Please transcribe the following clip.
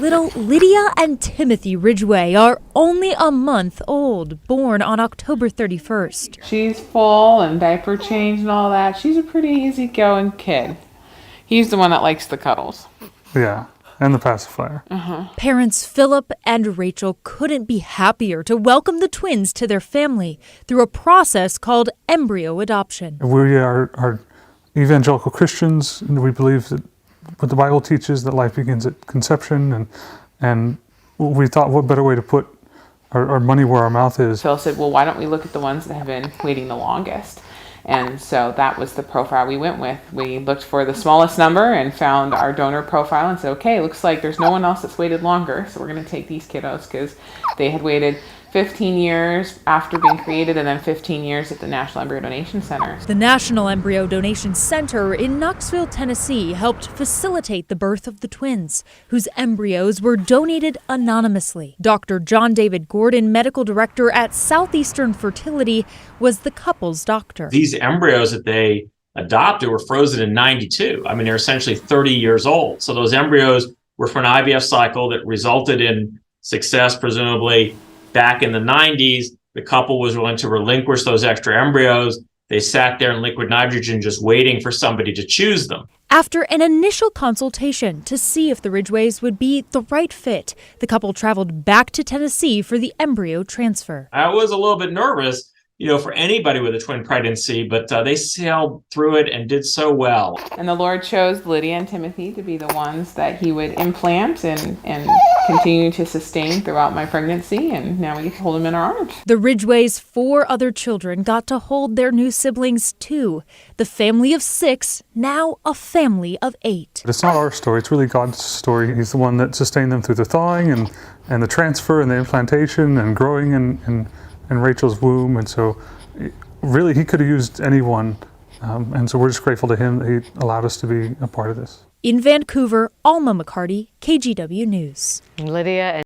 Little Lydia and Timothy Ridgway are only a month old, born on October 31st. She's full and diaper change and all that. She's a pretty easygoing kid. He's the one that likes the cuddles. Yeah, and the pacifier. Parents Philip and Rachel couldn't be happier to welcome the twins to their family through a process called embryo adoption. We are evangelical Christians, and we believe that what the Bible teaches, that life begins at conception, and we thought what better way to put our money where our mouth is. Phil said, well, why don't we look at the ones that have been waiting the longest? And so that was the profile we went with. We looked for the smallest number and found our donor profile and said, okay, looks like there's no one else that's waited longer, so we're going to take these kiddos, because they had waited 15 years after being created and then 15 years at the National Embryo Donation Center. The National Embryo Donation Center in Knoxville, Tennessee helped facilitate the birth of the twins, whose embryos were donated anonymously. Dr. John David Gordon, medical director at Southeastern Fertility, was the couple's doctor. These embryos that they adopted were frozen in 92. I mean, they're essentially 30 years old. So those embryos were for an IVF cycle that resulted in success, presumably, back in the 90s. The couple was willing to relinquish those extra embryos. They sat there in liquid nitrogen just waiting for somebody to choose them. After an initial consultation to see if the Ridgways would be the right fit, the couple traveled back to Tennessee for the embryo transfer. I was a little bit nervous, for anybody with a twin pregnancy, but they sailed through it and did so well. And the Lord chose Lydia and Timothy to be the ones that he would implant and continue to sustain throughout my pregnancy, and now we get to hold them in our arms. The Ridgways' 4 other children got to hold their new siblings too. The family of 6, now a family of 8. It's not our story, it's really God's story. He's the one that sustained them through the thawing and the transfer and the implantation and growing in Rachel's womb, and so really he could have used anyone, and so we're just grateful to him that he allowed us to be a part of this. In Vancouver, Alma McCarty, KGW News. Lydia